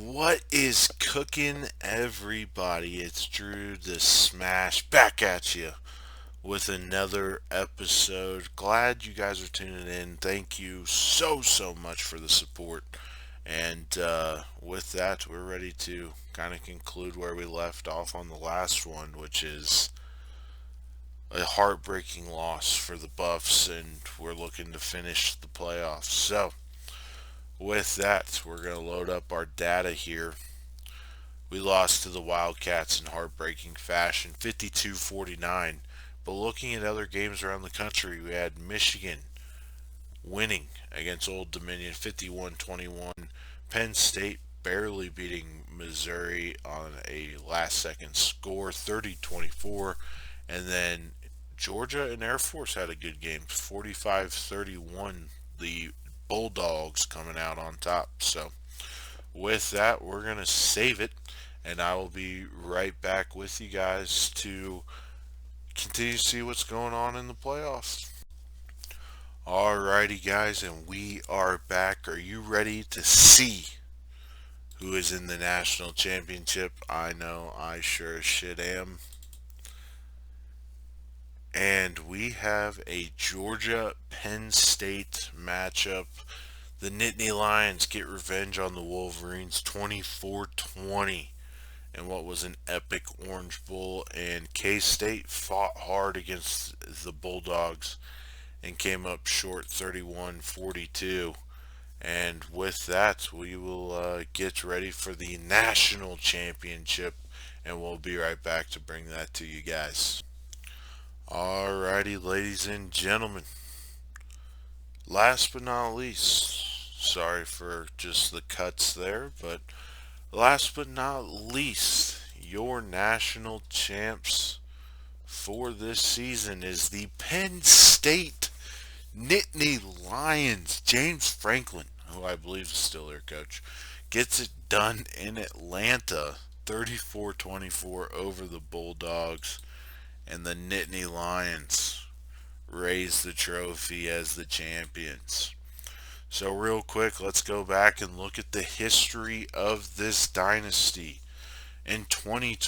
What is cooking, everybody? It's Drew the Smash back at you with another episode. Glad you guys are tuning in. Thank you so much for the support. And with that, we're ready to kind of conclude where we left off on the last one, which is a heartbreaking loss for the Buffs, and we're looking to finish the playoffs. So, with that, we're going to load up our data here. We lost to the Wildcats in heartbreaking fashion, 52-49. But looking at other games around the country, we had Michigan winning against Old Dominion 51-21. Penn State barely beating Missouri on a last second score 30-24. And then Georgia and Air Force had a good game 45-31. The Bulldogs coming out on top. So with that, we're going to save it, and I will be right back with you guys to continue to see what's going on in the playoffs. Alrighty, guys, and we are back. Are you ready to see who is in the national championship? I know I sure as shit am. And we have a Georgia Penn State matchup. The Nittany Lions get revenge on the Wolverines 24-20 in what was an epic Orange Bowl, and K-State fought hard against the Bulldogs and came up short 31-42. And with that, we will get ready for the national championship, and we'll be right back to bring that to you guys. Alrighty, ladies and gentlemen. Last but not least, sorry for just the cuts there, but last but not least, your national champs for this season is the Penn State Nittany Lions. James Franklin, who I believe is still their coach, gets it done in Atlanta 34-24 over the Bulldogs, and the Nittany Lions raise the trophy as the champions. So, real quick, let's go back and look at the history of this dynasty. In 20,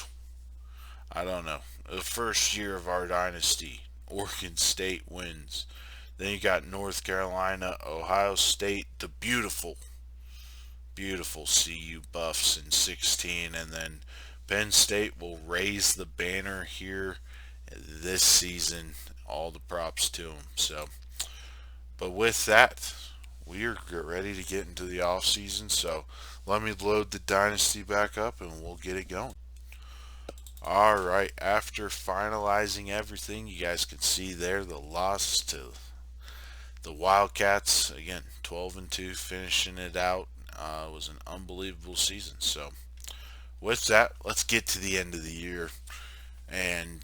I don't know, the first year of our dynasty, Oregon State wins. Then you got North Carolina, Ohio State, the beautiful CU Buffs in 16, and then Penn State will raise the banner here this season. All the props to them. So, but with that, we are ready to get into the off season. So let me load the dynasty back up and we'll get it going. All right, after finalizing everything, you guys can see there the loss to the Wildcats again, 12-2, finishing it out. It was an unbelievable season. So with that, let's get to the end of the year and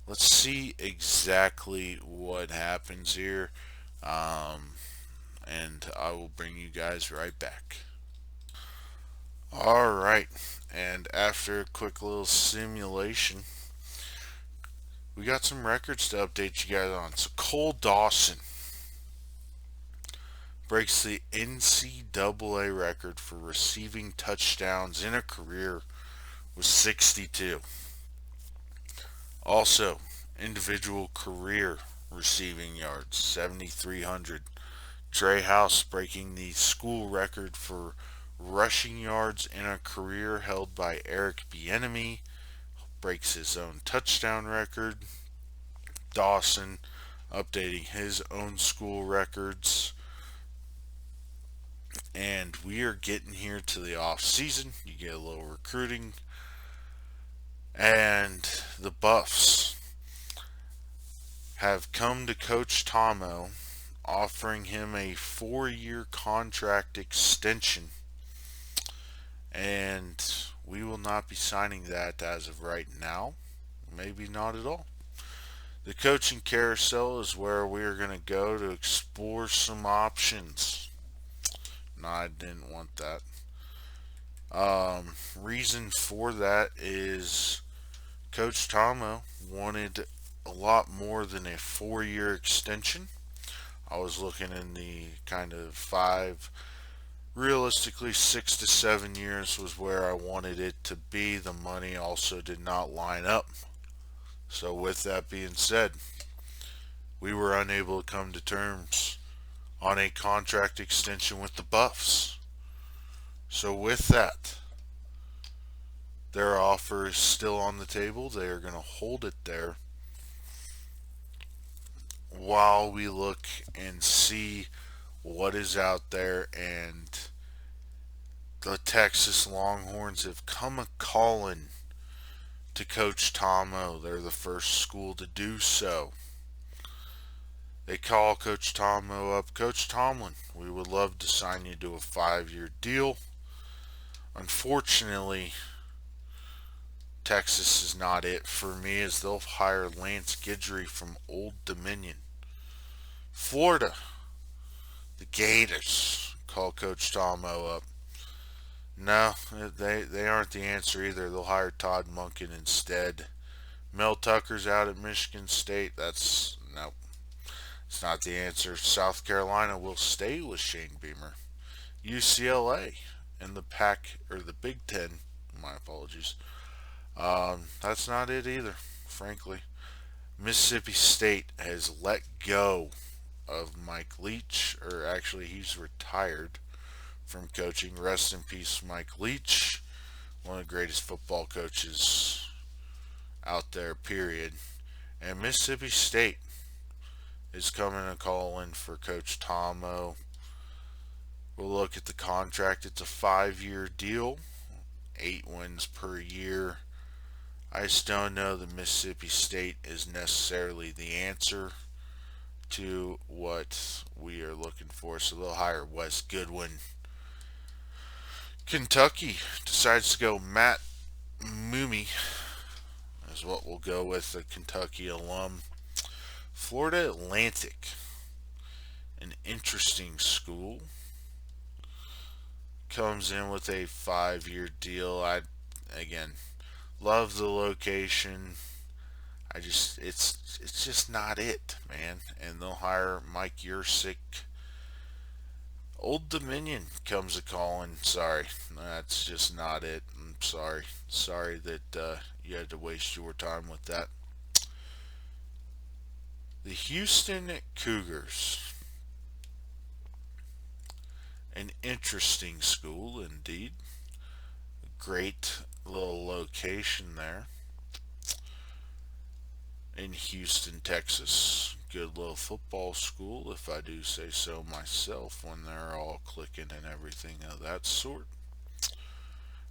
let's see exactly what happens here. And I will bring you guys right back. All right, and after a quick little simulation, we got some records to update you guys on. So Cole Dawson breaks the NCAA record for receiving touchdowns in a career with 62. Also, individual career receiving yards, 7,300. Trey House breaking the school record for rushing yards in a career held by Eric Bieniemy, breaks his own touchdown record. Dawson updating his own school records. And we are getting here to the off season. You get a little recruiting. And the Buffs have come to Coach Tomo, offering him a 4-year contract extension. And we will not be signing that as of right now. Maybe not at all. The coaching carousel is where we are going to go to explore some options. No, I didn't want that. Reason for that is Coach Tomo wanted a lot more than a 4-year extension. I was looking in the kind of 5 realistically, 6 to 7 years was where I wanted it to be. The money also did not line up. So, with that being said, we were unable to come to terms on a contract extension with the Buffs. So, with that, their offer is still on the table. They are going to hold it there while we look and see what is out there. And the Texas Longhorns have come a calling to Coach Tomo. They're the first school to do so. They call Coach Tomo up. Coach Tomlin, we would love to sign you to a 5-year deal. Unfortunately, Texas is not it for me, as they'll hire Lance Guidry from Old Dominion. Florida, the Gators, call Coach Tomo up. No, they aren't the answer either. They'll hire Todd Monken instead. Mel Tucker's out at Michigan State. No, it's not the answer. South Carolina will stay with Shane Beamer. UCLA and the Big Ten. My apologies. That's not it either, frankly. Mississippi State has let go of Mike Leach, or actually, he's retired from coaching. Rest in peace, Mike Leach, one of the greatest football coaches out there, period. And Mississippi State is coming to call in for Coach Tomo. We'll look at the contract. It's a 5-year deal, 8 wins per year. I just don't know that Mississippi State is necessarily the answer to what we are looking for. So they'll hire Wes Goodwin. Kentucky decides to go Matt Mooney, is what we'll go with, the Kentucky alum. Florida Atlantic, an interesting school, comes in with a 5-year deal. Again, love the location. It's just not it, man. And they'll hire Mike Yurcik. Old Dominion comes a calling. Sorry, that's just not it. I'm sorry. Sorry that you had to waste your time with that. The Houston Cougars. An interesting school indeed. Great little location there in Houston, Texas. Good little football school, if I do say so myself, when they're all clicking and everything of that sort.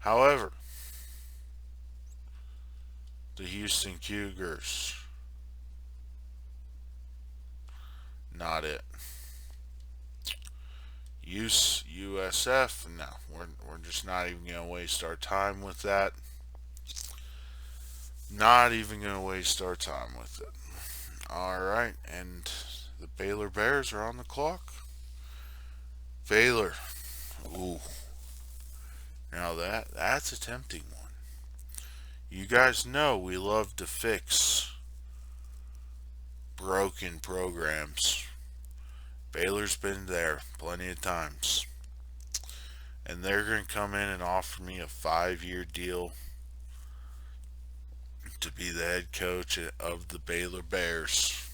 However, the Houston Cougars, not it. USF, no, we're just not even going to waste our time with that. Not even going to waste our time with it. Alright, and the Baylor Bears are on the clock. Baylor. Ooh. Now that's a tempting one. You guys know we love to fix broken programs. Baylor's been there plenty of times. And they're going to come in and offer me a 5-year deal to be the head coach of the Baylor Bears.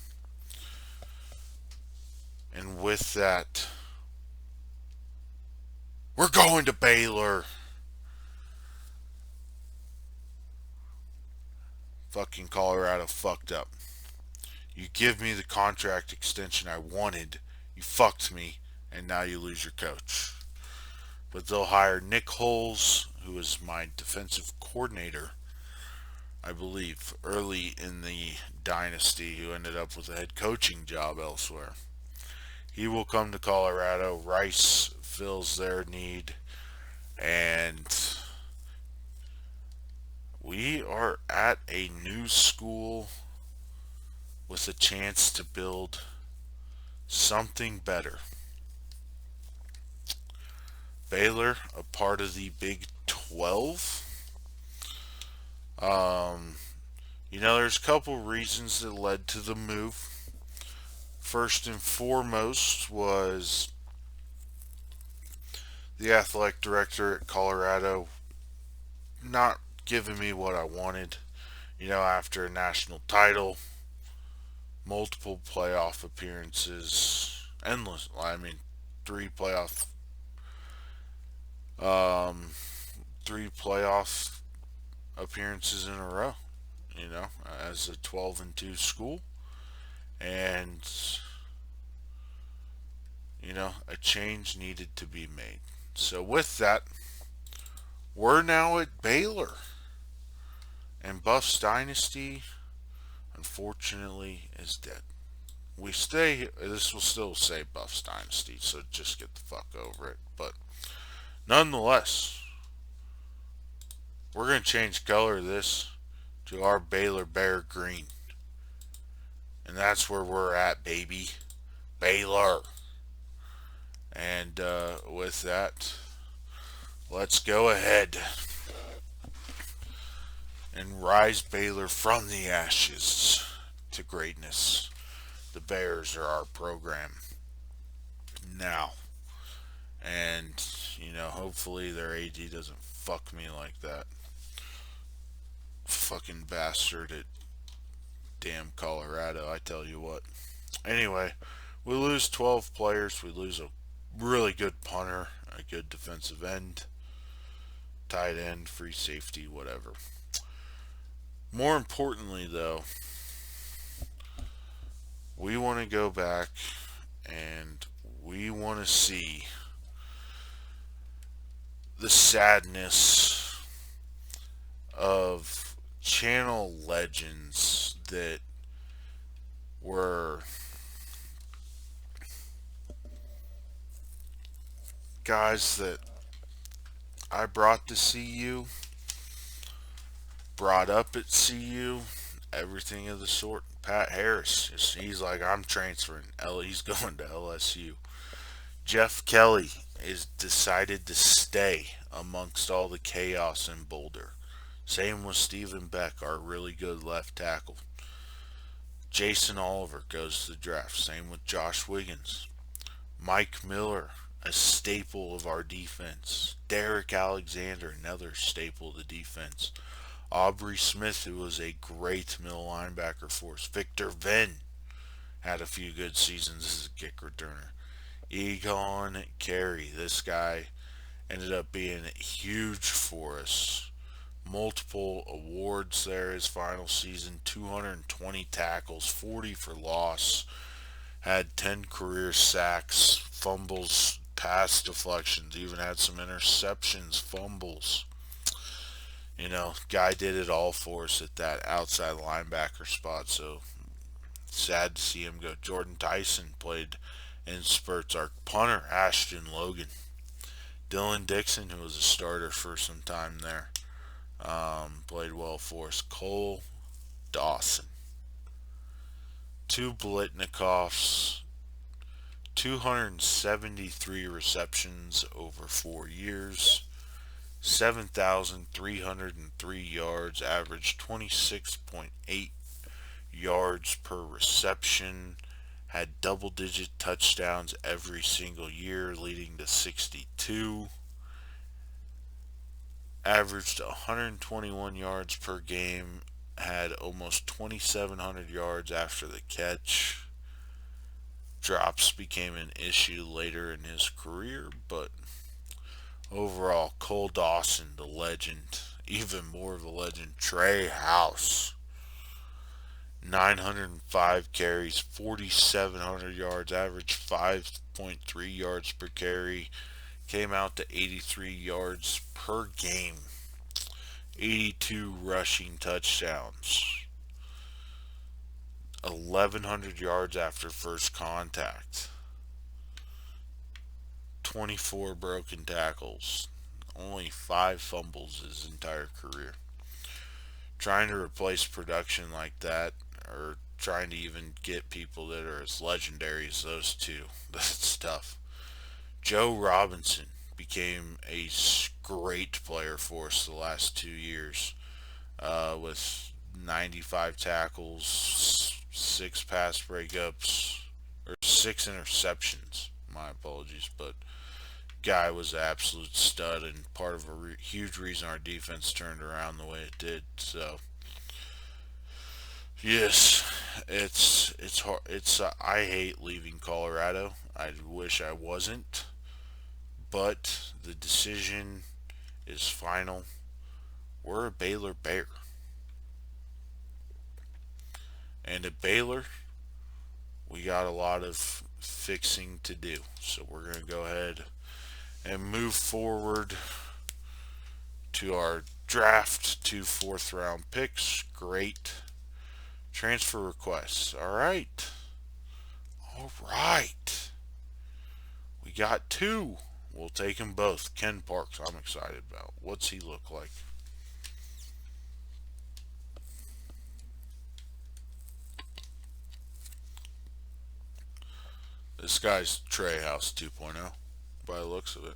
And with that, we're going to Baylor. Fucking Colorado fucked up. You give me the contract extension I wanted, you fucked me, and now you lose your coach. But they'll hire Nick Holes, who is my defensive coordinator, I believe, early in the dynasty, who ended up with a head coaching job elsewhere. He will come to Colorado. Rice fills their need, and we are at a new school with a chance to build something better. Baylor, a part of the Big 12. There's a couple reasons that led to the move. First and foremost was The athletic director at Colorado not giving me what I wanted. After a national title, multiple playoff appearances, endless. I mean, three playoff, um, three playoff appearances in a row. As a 12-2 school, and a change needed to be made. So with that, we're now at Baylor, and Buffs Dynasty, unfortunately, is dead. We stay. This will still say Buffs Dynasty, so just get the fuck over it. But nonetheless, we're gonna change color of this to our Baylor Bear Green, and that's where we're at, baby. Baylor. And with that, let's go ahead and rise Baylor from the ashes to greatness. The Bears are our program now. And, hopefully their AD doesn't fuck me like that. Fucking bastard at damn Colorado, I tell you what. Anyway, we lose 12 players. We lose a really good punter, a good defensive end, tight end, free safety, whatever. More importantly, though, we want to go back and we want to see the sadness of channel legends that were guys that I brought to CU, brought up at CU, everything of the sort. Pat Harris, he's like, I'm transferring. He's going to LSU. Jeff Kelly is decided to stay amongst all the chaos in Boulder. Same with Stephen Beck, our really good left tackle. Jason Oliver goes to the draft. Same with Josh Wiggins. Mike Miller, a staple of our defense. Derek Alexander, another staple of the defense. Aubrey Smith, who was a great middle linebacker for us. Victor Venn had a few good seasons as a kick returner. Egon Carey, this guy ended up being huge for us. Multiple awards there his final season, 220 tackles, 40 for loss, had 10 career sacks, fumbles, pass deflections, even had some interceptions, fumbles. Guy did it all for us at that outside linebacker spot, so sad to see him go. Jordan Tyson played in spurts. Our punter, Ashton Logan. Dylan Dixon, who was a starter for some time there, played well for us. Cole Dawson. Two Blitnikoffs, 273 receptions over 4 years, 7,303 yards, averaged 26.8 yards per reception, had double-digit touchdowns every single year, leading to 62. Averaged 121 yards per game, had almost 2,700 yards after the catch. Drops became an issue later in his career, but overall, Cole Dawson, the legend, even more of a legend. Trey House, 905 carries, 4,700 yards, average 5.3 yards per carry, came out to 83 yards per game, 82 rushing touchdowns, 1,100 yards after first contact, 24 broken tackles, only 5 fumbles his entire career. Trying to replace production like that, or trying to even get people that are as legendary as those two, that's tough. Joe Robinson became a great player for us the last 2 years, with 95 tackles, 6 pass breakups, or 6 interceptions. My apologies, but guy was an absolute stud and part of a huge reason our defense turned around the way it did. So yes, it's hard. It's I hate leaving Colorado. I wish I wasn't, but the decision is final. We're a Baylor Bear, and at Baylor we got a lot of fixing to do. So we're gonna go ahead and move forward to our draft. 2 4th round picks. Great. Transfer requests. All right. All right. We got 2. We'll take them both. Ken Parks, I'm excited about. What's he look like? This guy's Trey House 2.0 by the looks of it.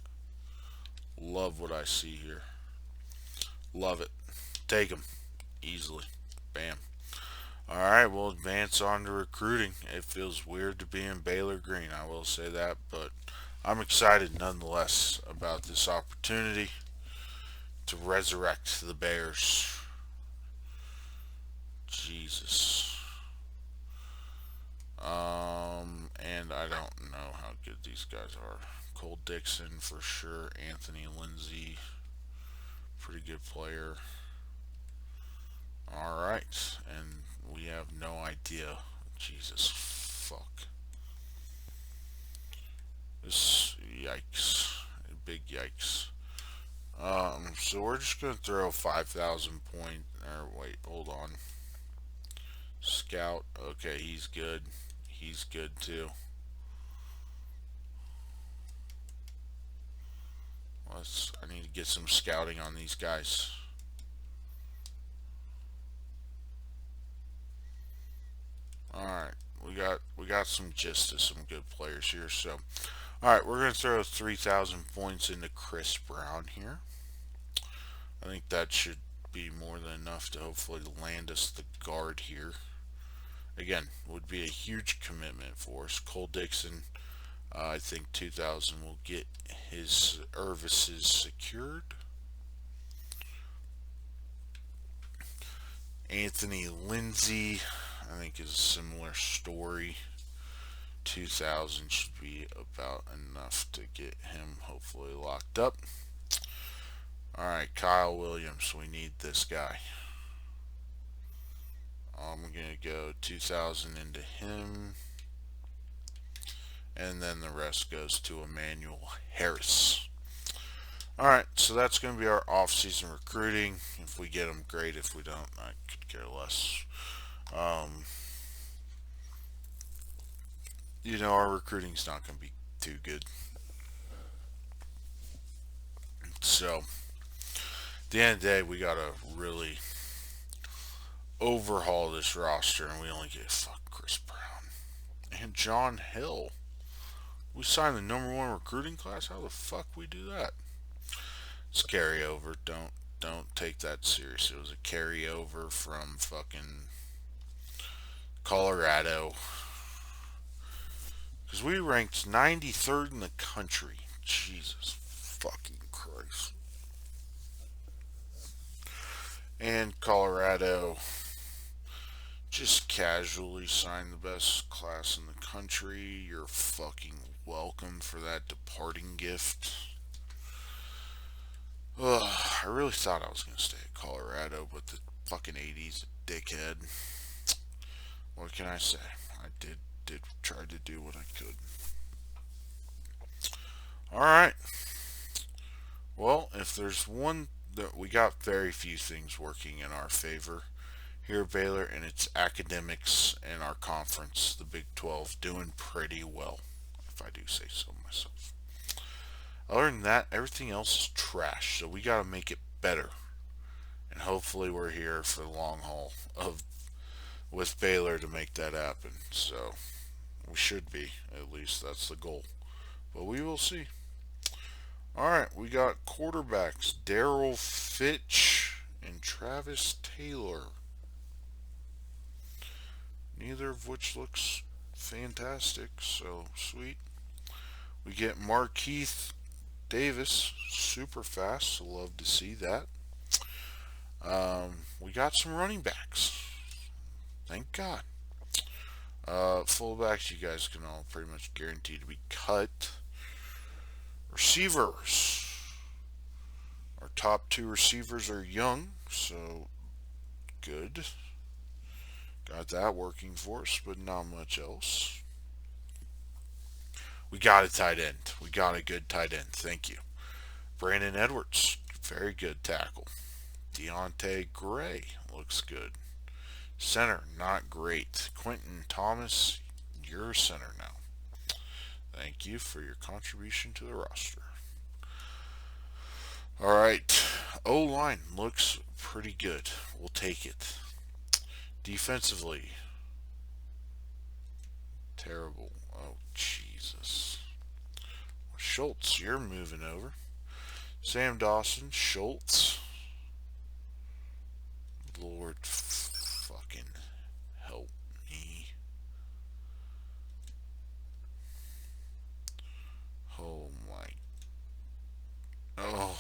Love what I see here. Love it. Take him easily. Bam. All right, we'll advance on to recruiting. It feels weird to be in Baylor green, I will say that, but I'm excited nonetheless about this opportunity to resurrect the Bears. Jesus. And I don't know how good these guys are. Cole Dixon for sure. Anthony Lindsay, pretty good player. All right, and we have no idea. Jesus, fuck. This yikes, big yikes. So we're just gonna throw 5,000 point. Or wait, hold on. Scout. Okay, he's good. He's good too. I need to get some scouting on these guys. All right, we got some gist of some good players here. So, all right, we're gonna throw 3,000 points into Chris Brown here. I think that should be more than enough to hopefully land us the guard here. Again, would be a huge commitment for us. Cole Dixon, I think 2,000 will get his services secured. Anthony Lindsay, I think is a similar story. 2,000 should be about enough to get him hopefully locked up. Alright, Kyle Williams, we need this guy. I'm going to go 2,000 into him. And then the rest goes to Emmanuel Harris. Alright, so that's going to be our off-season recruiting. If we get them, great. If we don't, I could care less. Our recruiting's not going to be too good. So, at the end of the day, we got to really overhaul this roster, and we only get Chris Brown and John Hill. We signed the #1 recruiting class. How the fuck we do that? It's carryover. Don't take that serious. It was a carryover from fucking Colorado. Because we ranked 93rd in the country. Jesus fucking Christ. And Colorado just casually signed the best class in the country. You're fucking welcome for that departing gift. Ugh, I really thought I was going to stay at Colorado, but the fucking AD's a dickhead. What can I say? I did try to do what I could. Alright. Well, if there's one that we got very few things working in our favor here at Baylor, and it's academics and our conference, the Big 12, doing pretty well, if I do say so myself. Other than that, everything else is trash, so we got to make it better. And hopefully we're here for the long haul with Baylor to make that happen. So we should be, at least that's the goal. But we will see. Alright, we got quarterbacks Darrell Fitch and Travis Taylor. Neither of which looks fantastic, so sweet. We get Markeith Davis, super fast. Love to see that. We got some running backs. Thank God. Fullbacks, you guys can all pretty much guarantee to be cut. Receivers. Our top two receivers are young, so good. Got that working for us, but not much else. We got a tight end. We got a good tight end. Thank you. Brandon Edwards, very good tackle. Deontay Gray looks good. Center, not great. Quentin Thomas, you're center now. Thank you for your contribution to the roster. All right. O line looks pretty good. We'll take it. Defensively, terrible. Oh, Jesus. Schultz, you're moving over. Sam Dawson, Schultz. Lord fucking help me. Oh my. Oh.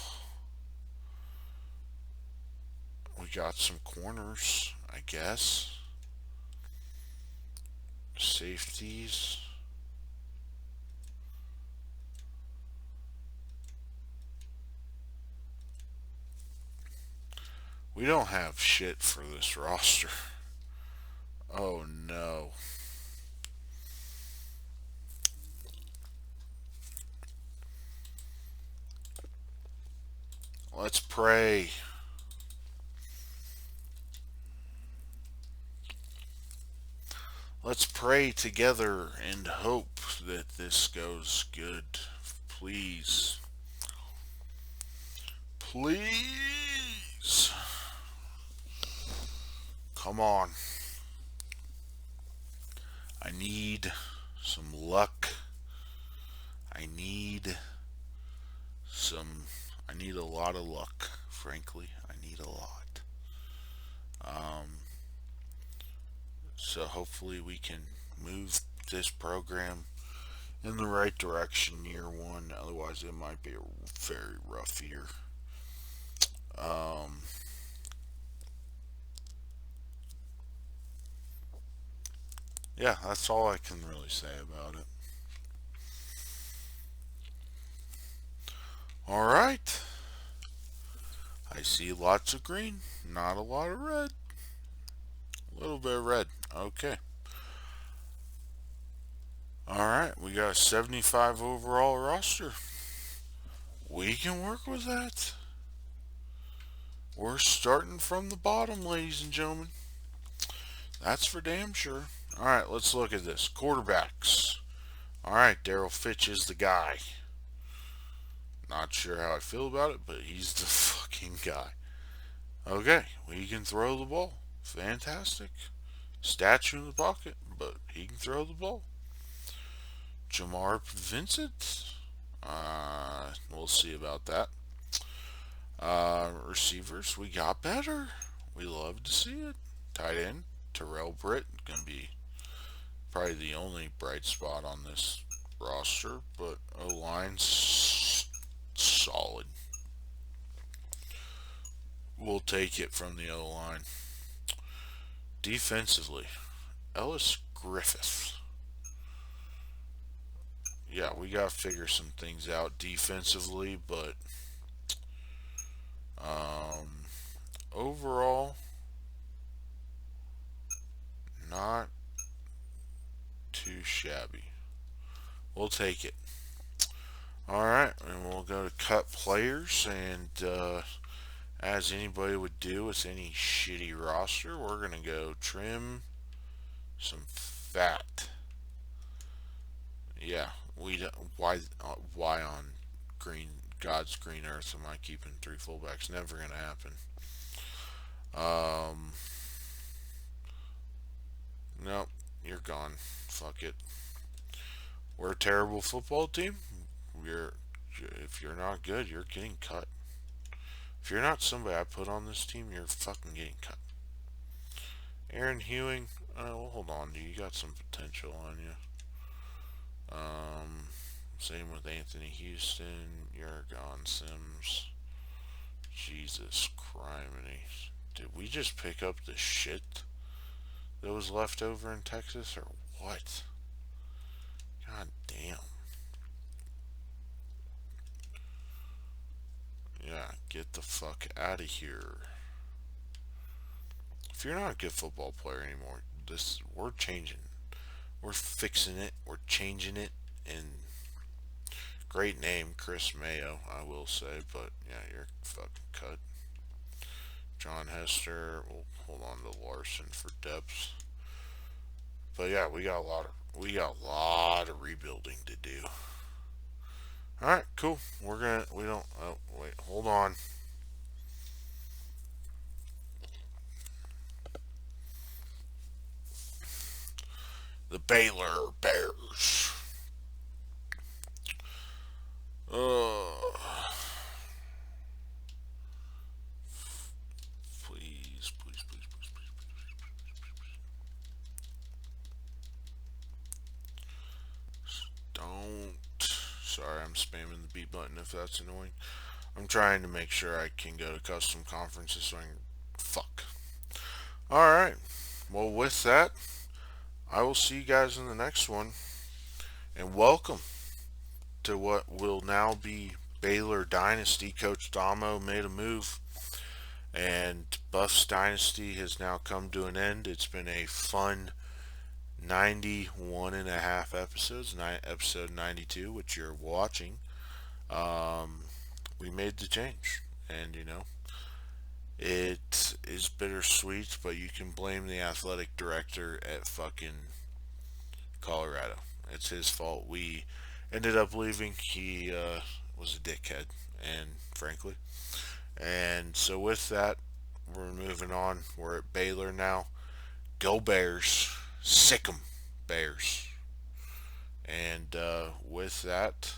We got some corners, I guess. Safeties. We don't have shit for this roster. Oh no. Let's pray. Let's pray together and hope that this goes good. Please. Please. Come on. I need some luck. I need a lot of luck, frankly. I need a lot. So hopefully we can move this program in the right direction year one. Otherwise, it might be a very rough year. Yeah, that's all I can really say about it. All right. I see lots of green, not a lot of red. A little bit of red. Okay. All right, we got a 75 overall roster. We can work with that. We're starting from the bottom, ladies and gentlemen. That's for damn sure. All right, let's look at this. Quarterbacks. All right, Daryl Fitch is the guy. Not sure how I feel about it, but he's the fucking guy. Okay, we can throw the ball. Fantastic. Statue in the pocket, but he can throw the ball. Jamar Vincent. We'll see about that. Receivers, we got better. We love to see it. Tight end, Terrell Britt, gonna be probably the only bright spot on this roster, but O-line's solid. We'll take it from the O-line. Defensively, Ellis Griffith. Yeah, we gotta figure some things out defensively, but overall, not too shabby. We'll take it. Alright, and we'll go to cut players, and as anybody would do with any shitty roster, we're going to go trim some fat. Yeah, why on God's green earth am I keeping three fullbacks? Never going to happen. Nope, you're gone. Fuck it. We're a terrible football team. If you're not good, you're getting cut. If you're not somebody I put on this team, you're fucking getting cut. Aaron Hewing, well, hold on, dude. You got some potential on you. Same with Anthony Houston. You're gone, Sims. Jesus criminy. Did we just pick up the shit that was left over in Texas, or what? God damn. Yeah, get the fuck out of here. If you're not a good football player anymore, we're changing. We're fixing it. We're changing it. And great name, Chris Mayo, I will say, but yeah, you're fucking cut. John Hester. We'll hold on to Larson for depth. But yeah, we got a lot of rebuilding to do. All right, cool. We don't. Oh wait, hold on. The Baylor Bears. Uh, please, please, please, please, please, don't. Sorry, I'm spamming the B button if that's annoying. I'm trying to make sure I can go to custom conferences so I can. Fuck. Alright. Well, with that, I will see you guys in the next one. And welcome to what will now be Baylor Dynasty. Coach Damo made a move. And Buffs Dynasty has now come to an end. It's been a fun 91 and a half episodes, episode 92, which you're watching. We made the change, and it is bittersweet, but you can blame the athletic director at fucking Colorado. It's his fault. We ended up leaving. He was a dickhead, and frankly. And so with that, we're moving on. We're at Baylor now. Go Bears. Sick 'em, Bears. And with that,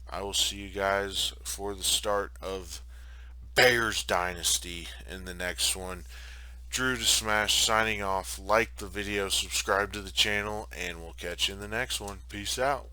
I will see you guys for the start of Bears Dynasty in the next one. Drew to Smash signing off. Like the video, subscribe to the channel, and we'll catch you in the next one. Peace out.